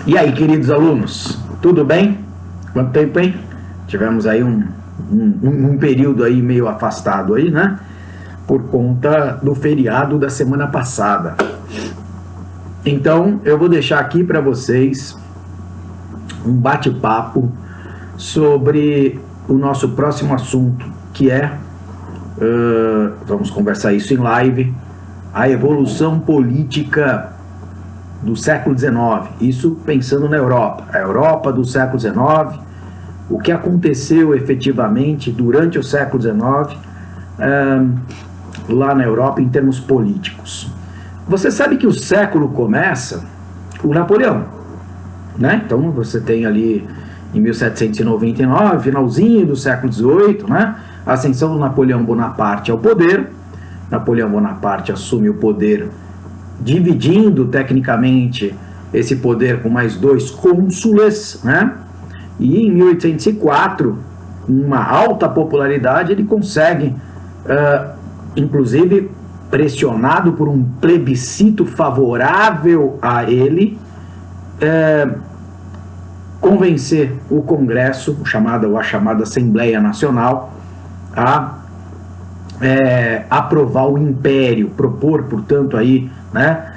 E aí, queridos alunos, tudo bem? Quanto tempo, hein? Tivemos aí um período aí meio afastado aí, né? Por conta do feriado da semana passada. Então, eu vou deixar aqui para vocês um bate-papo sobre o nosso próximo assunto, que é, vamos conversar isso em live, a evolução política do século XIX, isso pensando na Europa, a Europa do século XIX, o que aconteceu efetivamente durante o século XIX lá na Europa em termos políticos. Você sabe que o século começa com Napoleão, né? Então você tem ali em 1799, finalzinho do século XVIII, né? A ascensão do Napoleão Bonaparte ao poder. Napoleão Bonaparte assume o poder dividindo tecnicamente esse poder com mais 2 cônsules, né? E em 1804, uma alta popularidade, ele consegue, inclusive pressionado por um plebiscito favorável a ele, convencer o Congresso, a chamada Assembleia Nacional, a aprovar o Império, propor, portanto, aí, né,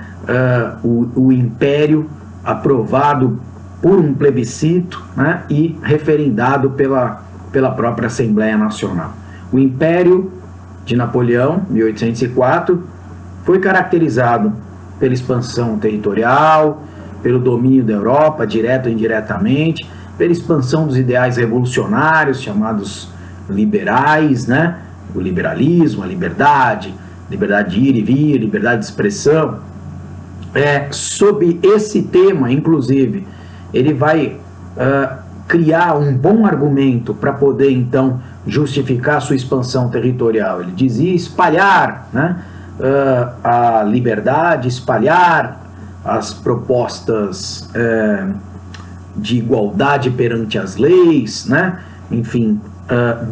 o Império aprovado por um plebiscito, né, e referendado pela própria Assembleia Nacional. O Império de Napoleão, 1804, foi caracterizado pela expansão territorial, pelo domínio da Europa, direto ou indiretamente, pela expansão dos ideais revolucionários, chamados liberais, né? O liberalismo, a liberdade de ir e vir, liberdade de expressão. Sob esse tema, inclusive, ele vai criar um bom argumento para poder, então, justificar sua expansão territorial. Ele dizia espalhar, né, a liberdade, espalhar as propostas de igualdade perante as leis, né, enfim,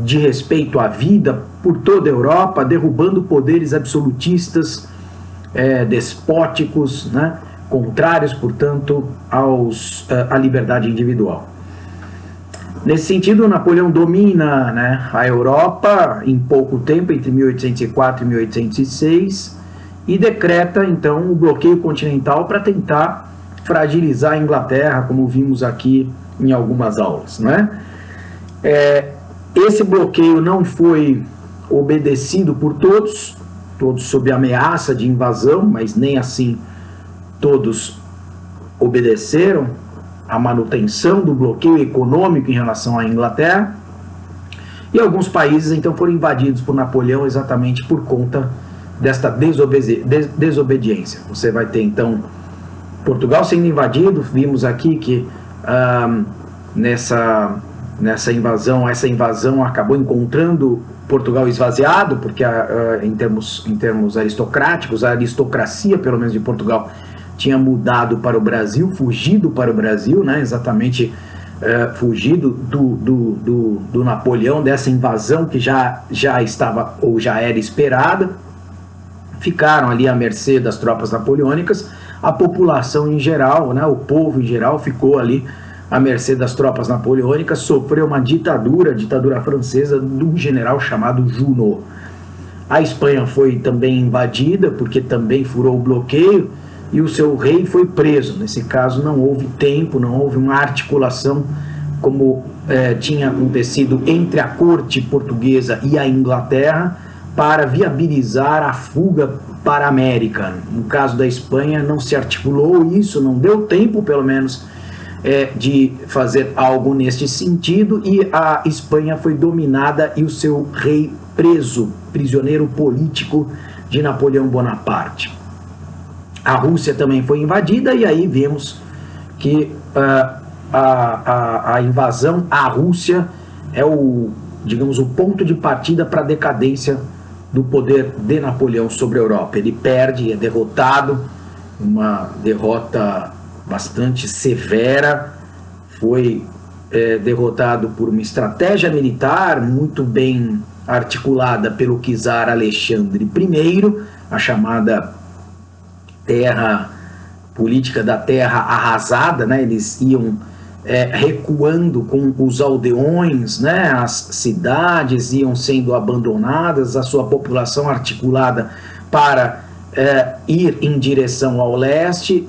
de respeito à vida por toda a Europa, derrubando poderes absolutistas, despóticos, né, contrários, portanto, à liberdade individual. Nesse sentido, Napoleão domina, né, a Europa em pouco tempo, entre 1804 e 1806, e decreta, então, o bloqueio continental para tentar fragilizar a Inglaterra, como vimos aqui em algumas aulas, né? Esse bloqueio não foi obedecido por todos sob ameaça de invasão, mas nem assim todos obedeceram a manutenção do bloqueio econômico em relação à Inglaterra, e alguns países então foram invadidos por Napoleão exatamente por conta desta desobediência. Você vai ter então Portugal sendo invadido, vimos aqui que nessa invasão, essa invasão acabou encontrando Portugal esvaziado, porque em termos aristocráticos, a aristocracia, pelo menos de Portugal, tinha mudado para o Brasil, fugido para o Brasil, né? Exatamente fugido do Napoleão, dessa invasão que já estava ou já era esperada. Ficaram ali à mercê das tropas napoleônicas. A população em geral, né? O povo em geral ficou ali à mercê das tropas napoleônicas, sofreu uma ditadura francesa de um general chamado Junot. A Espanha foi também invadida, porque também furou o bloqueio, e o seu rei foi preso. Nesse caso não houve tempo, não houve uma articulação como tinha acontecido entre a corte portuguesa e a Inglaterra para viabilizar a fuga para a América. No caso da Espanha não se articulou isso, não deu tempo pelo menos de fazer algo neste sentido, e a Espanha foi dominada e o seu rei preso, prisioneiro político de Napoleão Bonaparte. A Rússia também foi invadida, e aí vemos que a invasão à Rússia é o ponto de partida para a decadência do poder de Napoleão sobre a Europa. Ele perde, é derrotado, uma derrota bastante severa, foi derrotado por uma estratégia militar muito bem articulada pelo czar Alexandre I, a chamada Terra política da terra arrasada, né? Eles iam recuando com os aldeões, né? As cidades iam sendo abandonadas, a sua população articulada para ir em direção ao leste,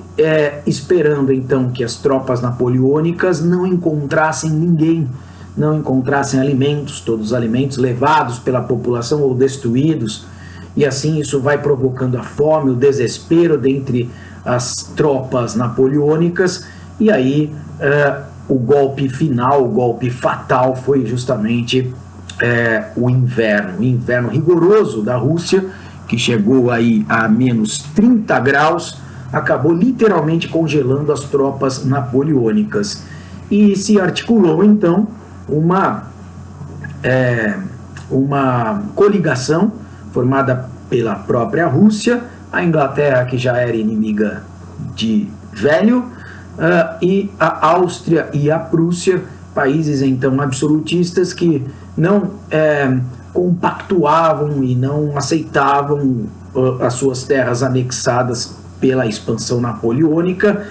esperando então que as tropas napoleônicas não encontrassem ninguém, não encontrassem alimentos, todos os alimentos levados pela população ou destruídos, e assim isso vai provocando a fome, o desespero dentre as tropas napoleônicas, e aí o golpe final, o golpe fatal foi justamente o inverno rigoroso da Rússia, que chegou aí a menos 30 graus, acabou literalmente congelando as tropas napoleônicas. E se articulou, então, uma coligação formada pela própria Rússia, a Inglaterra, que já era inimiga de velho, e a Áustria e a Prússia, países, então, absolutistas que não compactuavam e não aceitavam as suas terras anexadas pela expansão napoleônica.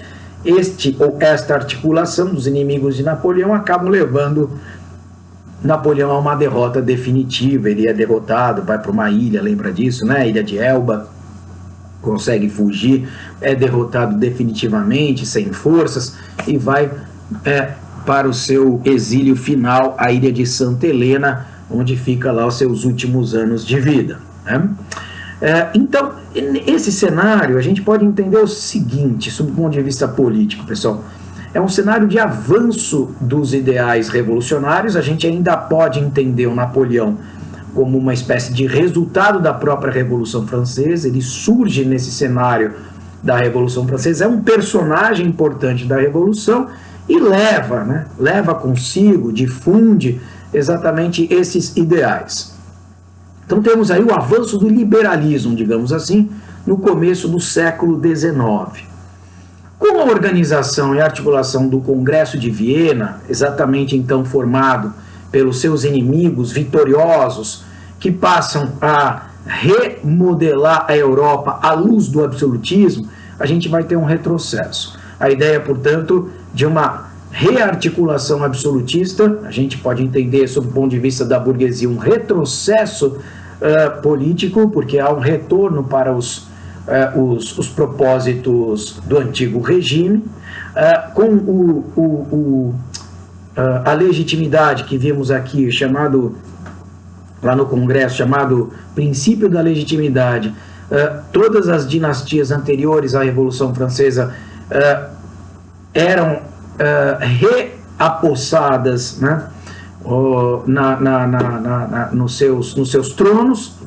Esta articulação dos inimigos de Napoleão acabam levando Napoleão a uma derrota definitiva. Ele é derrotado, vai para uma ilha, lembra disso, né? Ilha de Elba, consegue fugir, é derrotado definitivamente, sem forças, e vai para o seu exílio final, a ilha de Santa Helena, onde fica lá os seus últimos anos de vida, né? Então, esse cenário a gente pode entender o seguinte, sob o ponto de vista político, pessoal, é um cenário de avanço dos ideais revolucionários. A gente ainda pode entender o Napoleão como uma espécie de resultado da própria Revolução Francesa. Ele surge nesse cenário da Revolução Francesa, é um personagem importante da Revolução e leva consigo, difunde exatamente esses ideais. Então temos aí o avanço do liberalismo, digamos assim, no começo do século XIX. Com a organização e articulação do Congresso de Viena, exatamente então formado pelos seus inimigos vitoriosos, que passam a remodelar a Europa à luz do absolutismo, a gente vai ter um retrocesso. A ideia, portanto, de uma rearticulação absolutista, a gente pode entender, sob o ponto de vista da burguesia, um retrocesso político, porque há um retorno para os propósitos do antigo regime, com a legitimidade que vimos aqui, chamado lá no Congresso, chamado princípio da legitimidade. Todas as dinastias anteriores à Revolução Francesa eram reapossadas, né, nos seus tronos,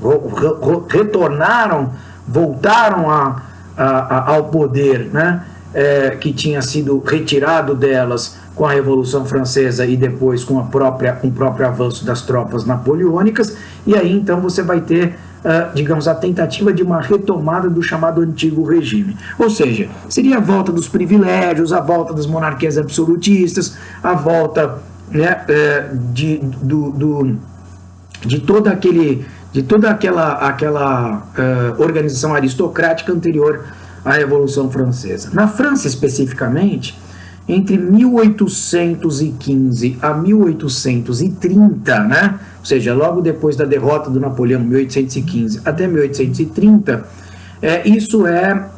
voltaram ao poder, né, que tinha sido retirado delas com a Revolução Francesa e depois com o próprio avanço das tropas napoleônicas. E aí então você vai ter, digamos, a tentativa de uma retomada do chamado antigo regime. Ou seja, seria a volta dos privilégios, a volta das monarquias absolutistas, a volta, né, de toda aquela organização aristocrática anterior à Revolução Francesa. Na França, especificamente, entre 1815 a 1830, né? Ou seja, logo depois da derrota do Napoleão, 1815 até 1830, isso é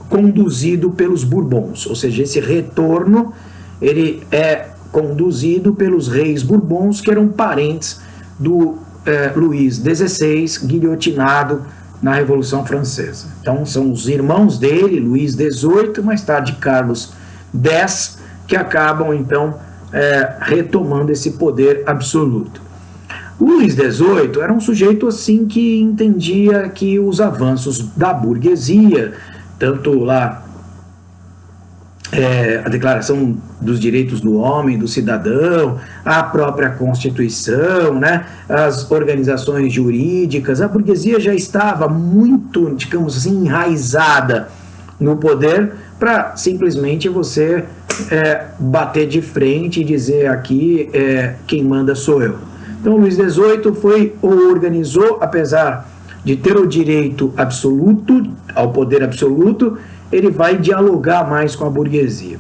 conduzido pelos Bourbons, ou seja, esse retorno ele é conduzido pelos reis Bourbons, que eram parentes do Luís XVI, guilhotinado na Revolução Francesa. Então são os irmãos dele, Luís XVIII, mais tarde Carlos X, que acabam então retomando esse poder absoluto. O Luís XVIII era um sujeito assim que entendia que os avanços da burguesia, tanto lá a Declaração dos Direitos do Homem, do Cidadão, a própria Constituição, né, as organizações jurídicas, a burguesia já estava muito, digamos assim, enraizada no poder para simplesmente você bater de frente e dizer aqui quem manda sou eu. Então Luís XVIII organizou, apesar de ter o direito absoluto, ao poder absoluto, ele vai dialogar mais com a burguesia.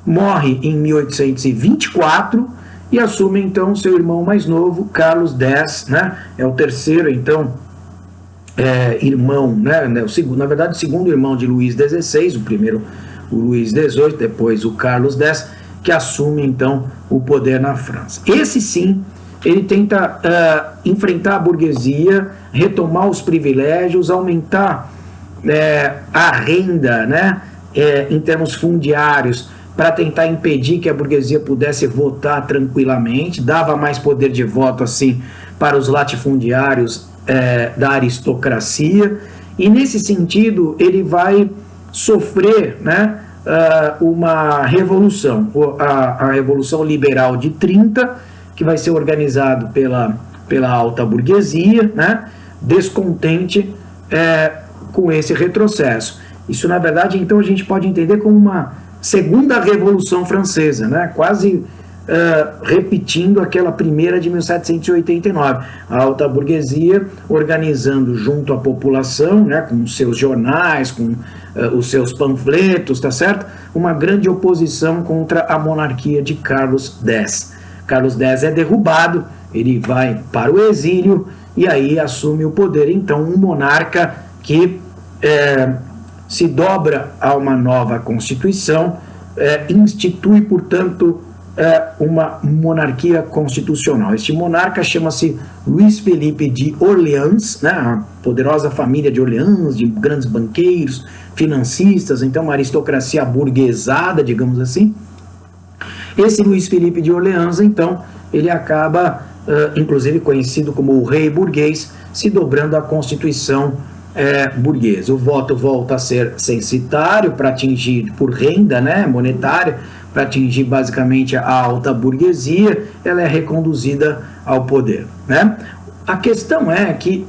Morre em 1824 e assume então seu irmão mais novo, Carlos X, né? É o terceiro então irmão, né? O segundo, na verdade, o segundo irmão de Luís XVI, o primeiro o Luís XVIII, depois o Carlos X, que assume então o poder na França. Esse sim, ele tenta enfrentar a burguesia, retomar os privilégios, aumentar a renda, né? Em termos fundiários, para tentar impedir que a burguesia pudesse votar tranquilamente, dava mais poder de voto assim para os latifundiários da aristocracia, e nesse sentido ele vai sofrer, né, uma revolução, a Revolução Liberal de 30, que vai ser organizado pela alta burguesia, né, descontente com esse retrocesso. Isso, na verdade, então a gente pode entender como uma segunda Revolução Francesa, né? Quase repetindo aquela primeira de 1789. A alta burguesia organizando junto à população, né, com os seus jornais, com os seus panfletos, tá certo? Uma grande oposição contra a monarquia de Carlos X. Carlos X é derrubado, ele vai para o exílio e aí assume o poder, então, um monarca que se dobra a uma nova Constituição, institui, portanto, uma monarquia constitucional. Este monarca chama-se Luís Felipe de Orleans, né, a poderosa família de Orleans, de grandes banqueiros, financistas, então uma aristocracia aburguesada, digamos assim. Esse Luís Felipe de Orleans, então, ele acaba, inclusive conhecido como o rei burguês, se dobrando à Constituição burguesa. O voto volta a ser censitário para atingir, por renda, né, monetária, para atingir basicamente a alta burguesia, ela é reconduzida ao poder, né? A questão é que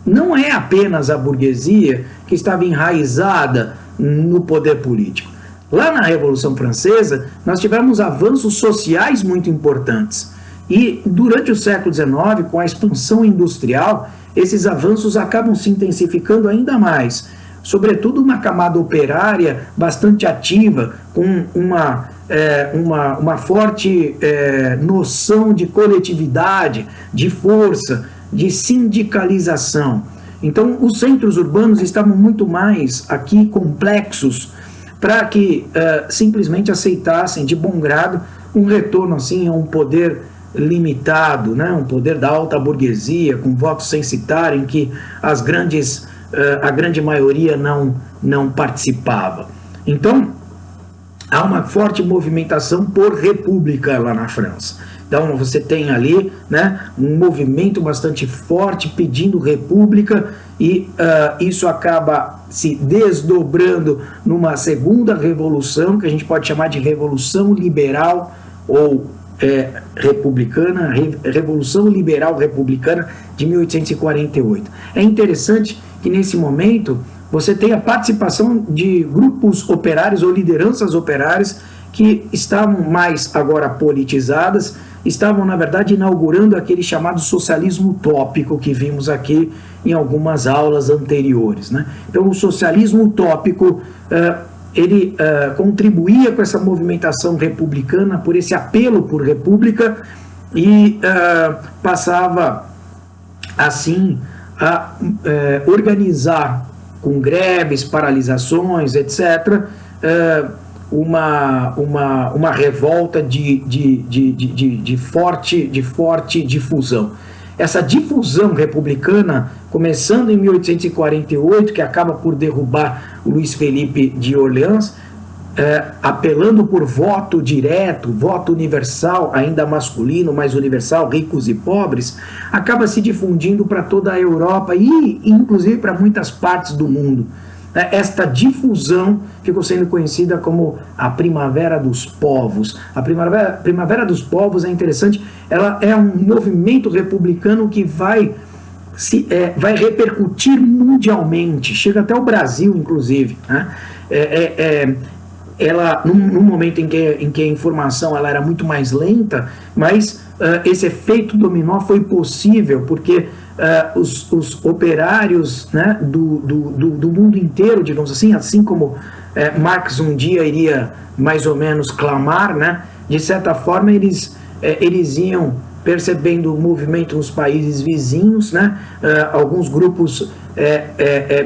não é apenas a burguesia que estava enraizada no poder político. Lá na Revolução Francesa, nós tivemos avanços sociais muito importantes. E durante o século XIX, com a expansão industrial, esses avanços acabam se intensificando ainda mais, sobretudo uma camada operária bastante ativa, com uma forte noção de coletividade, de força, de sindicalização. Então, os centros urbanos estavam muito mais aqui complexos para que simplesmente aceitassem de bom grado um retorno assim, a um poder limitado, né? Um poder da alta burguesia, com votos censitários, em que a grande maioria não participava. Então, há uma forte movimentação por república lá na França. Então, você tem ali, né, um movimento bastante forte pedindo república, e isso acaba se desdobrando numa segunda revolução, que a gente pode chamar de Revolução Liberal ou republicana, Revolução Liberal Republicana de 1848. É interessante que nesse momento você tem a participação de grupos operários ou lideranças operárias que estavam mais agora politizadas, estavam na verdade inaugurando aquele chamado socialismo utópico que vimos aqui em algumas aulas anteriores, né? Então o socialismo utópico ele contribuía com essa movimentação republicana, por esse apelo por república, e passava assim a organizar com greves, paralisações, etc., uma revolta de forte difusão. Essa difusão republicana, começando em 1848, que acaba por derrubar o Luís Felipe de Orleans, apelando por voto direto, voto universal, ainda masculino, mas universal, ricos e pobres, acaba se difundindo para toda a Europa e inclusive para muitas partes do mundo. Esta difusão ficou sendo conhecida como a Primavera dos Povos. A Primavera dos Povos é interessante, ela é um movimento republicano que vai repercutir mundialmente, chega até o Brasil, inclusive, né? ela, num momento em que a informação ela era muito mais lenta, mas esse efeito dominó foi possível porque os operários, né, do mundo inteiro, digamos assim como Marx um dia iria mais ou menos clamar, né, de certa forma eles iam percebendo o movimento nos países vizinhos, né, alguns grupos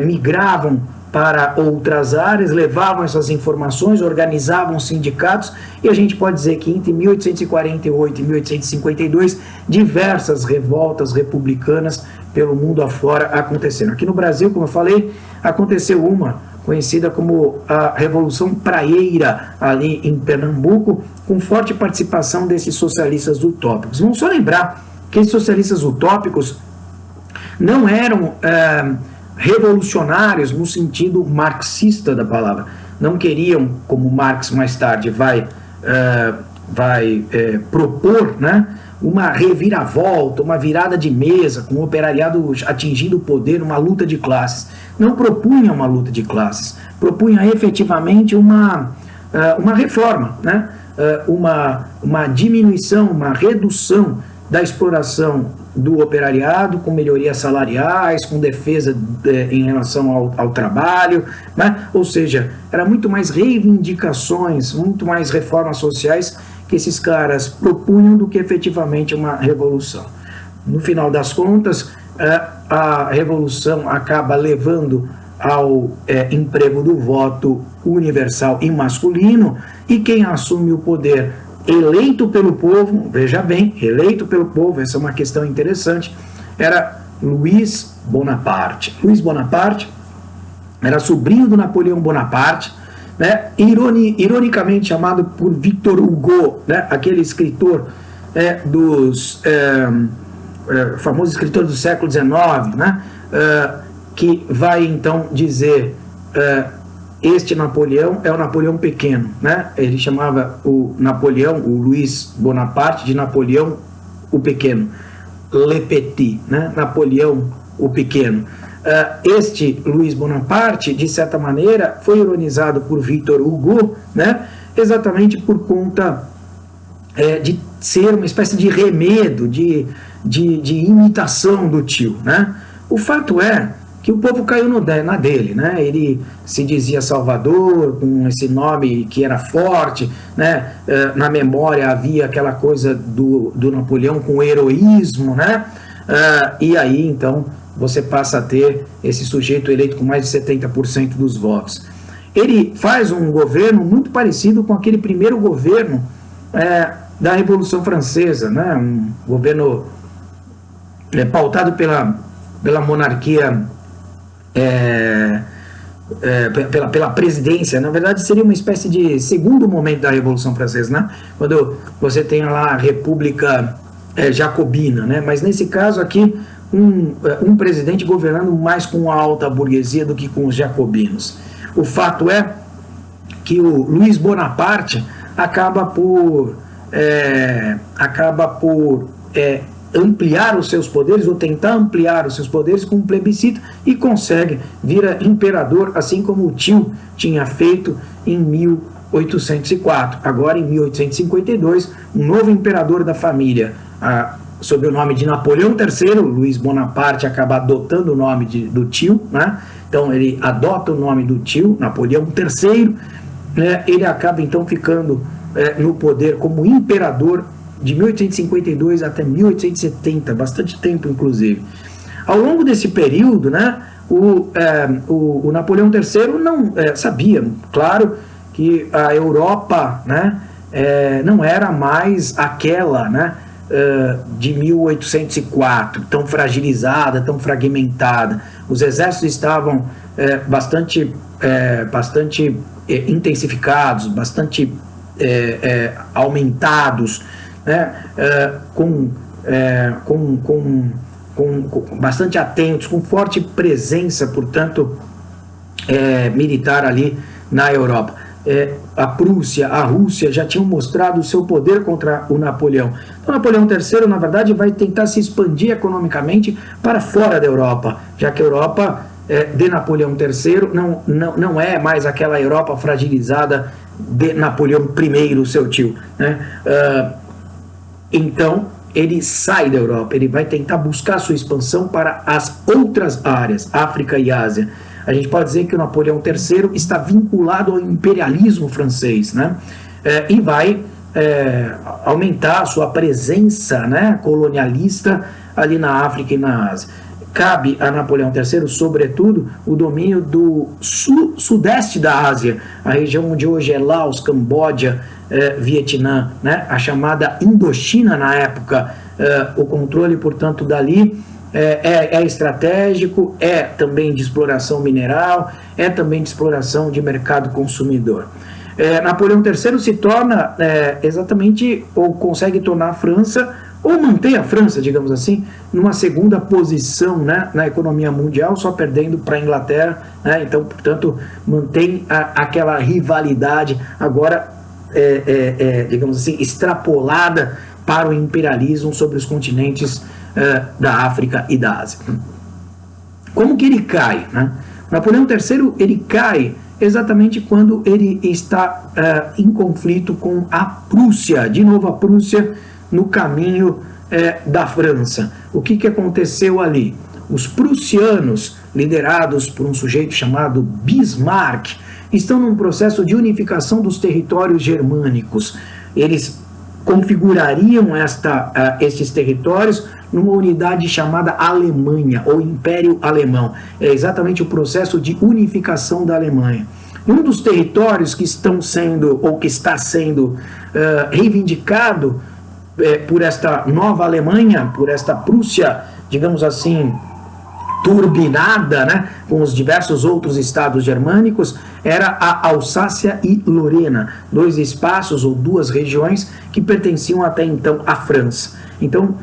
migravam para outras áreas, levavam essas informações, organizavam sindicatos, e a gente pode dizer que entre 1848 e 1852, diversas revoltas republicanas pelo mundo afora aconteceram. Aqui no Brasil, como eu falei, aconteceu uma conhecida como a Revolução Praieira, ali em Pernambuco, com forte participação desses socialistas utópicos. Vamos só lembrar que esses socialistas utópicos não eram revolucionários no sentido marxista da palavra. Não queriam, como Marx mais tarde vai propor, né, uma reviravolta, uma virada de mesa, com o operariado atingindo o poder, uma luta de classes. Não propunha uma luta de classes, propunha efetivamente uma reforma, né, uma diminuição, uma redução da exploração do operariado, com melhorias salariais, com defesa em relação ao trabalho, né? Ou seja, era muito mais reivindicações, muito mais reformas sociais que esses caras propunham do que efetivamente uma revolução. No final das contas, a revolução acaba levando ao emprego do voto universal e masculino, e quem assume o poder eleito pelo povo, veja bem, eleito pelo povo, essa é uma questão interessante, era Luiz Bonaparte. Luiz Bonaparte era sobrinho do Napoleão Bonaparte, né, ironicamente chamado por Victor Hugo, né, aquele escritor famoso escritor do século XIX, né, que vai então dizer este Napoleão é o Napoleão pequeno, né? Ele chamava o Napoleão, o Luiz Bonaparte, de Napoleão o pequeno, Le Petit, né? Napoleão o pequeno. Este Luiz Bonaparte, de certa maneira, foi ironizado por Victor Hugo, né? Exatamente por conta de ser uma espécie de remedo, de imitação do tio, né? O fato é que o povo caiu na dele, né? Ele se dizia Salvador, com esse nome que era forte, né? Na memória havia aquela coisa do Napoleão com heroísmo, né? E aí, então, você passa a ter esse sujeito eleito com mais de 70% dos votos. Ele faz um governo muito parecido com aquele primeiro governo da Revolução Francesa, né? Um governo pautado pela monarquia, pela presidência. Na verdade seria uma espécie de segundo momento da Revolução Francesa, né? Quando você tem lá a República Jacobina, né? Mas nesse caso aqui um presidente governando mais com a alta burguesia do que com os jacobinos. O fato é que o Luiz Bonaparte acaba por ampliar os seus poderes, ou tentar ampliar os seus poderes com um plebiscito, e consegue, vira imperador, assim como o tio tinha feito em 1804. Agora, em 1852, um novo imperador da família, sob o nome de Napoleão III, Luiz Bonaparte acaba adotando o nome do tio, né? Então ele adota o nome do tio, Napoleão III, né? Ele acaba então ficando no poder como imperador de 1852 até 1870, bastante tempo inclusive. Ao longo desse período, né, o Napoleão III não sabia, claro, que a Europa, né, não era mais aquela, né, de 1804, tão fragilizada, tão fragmentada. Os exércitos estavam bastante intensificados, bastante aumentados, né, com bastante atentos, com forte presença, portanto, militar ali na Europa. A Prússia, a Rússia já tinham mostrado o seu poder contra o Napoleão. Então, Napoleão III, na verdade, vai tentar se expandir economicamente para fora da Europa, já que a Europa de Napoleão III, não é mais aquela Europa fragilizada de Napoleão I, seu tio, né? Então, ele sai da Europa, ele vai tentar buscar sua expansão para as outras áreas, África e Ásia. A gente pode dizer que o Napoleão III está vinculado ao imperialismo francês, né? E vai aumentar a sua presença, né, colonialista ali na África e na Ásia. Cabe a Napoleão III, sobretudo, o domínio do sudeste da Ásia, a região onde hoje é Laos, Camboja, Vietnã, né? A chamada Indochina na época. O controle, portanto, dali é estratégico, é também de exploração mineral, é também de exploração de mercado consumidor. Napoleão III se torna exatamente, ou consegue tornar a França, ou manter a França, digamos assim, numa segunda posição, né, na economia mundial, só perdendo para a Inglaterra, né? Então, portanto, mantém aquela rivalidade agora, digamos assim, extrapolada para o imperialismo sobre os continentes da África e da Ásia. Como que ele cai, né? Napoleão III, ele cai exatamente quando ele está em conflito com a Prússia, de novo a Prússia no caminho da França. O que aconteceu ali? Os prussianos, liderados por um sujeito chamado Bismarck, estão num processo de unificação dos territórios germânicos. Eles configurariam estes territórios numa unidade chamada Alemanha, ou Império Alemão. É exatamente o processo de unificação da Alemanha. E um dos territórios que estão sendo, ou que está sendo reivindicado por esta nova Alemanha, por esta Prússia, digamos assim, turbinada, né, com os diversos outros estados germânicos, era a Alsácia e Lorena, dois espaços ou duas regiões que pertenciam até então à França. Então,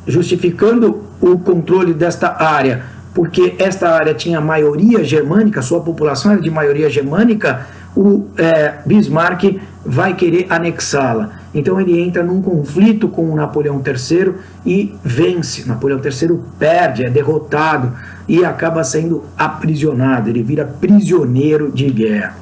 justificando o controle desta área, porque esta área tinha maioria germânica, sua população era de maioria germânica, o Bismarck vai querer anexá-la. Então ele entra num conflito com o Napoleão III e vence. Napoleão III perde, é derrotado e acaba sendo aprisionado. Ele vira prisioneiro de guerra.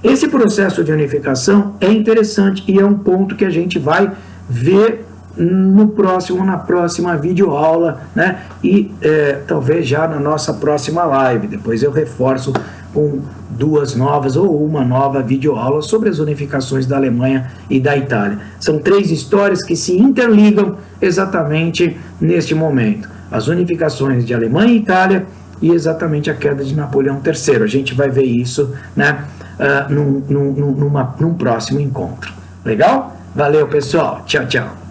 Esse processo de unificação é interessante e é um ponto que a gente vai ver na próxima videoaula, né? E talvez já na nossa próxima live. Depois eu reforço com duas novas ou uma nova videoaula sobre as unificações da Alemanha e da Itália. São três histórias que se interligam exatamente neste momento. As unificações de Alemanha e Itália e exatamente a queda de Napoleão III. A gente vai ver isso, né, num próximo encontro. Legal? Valeu, pessoal. Tchau, tchau.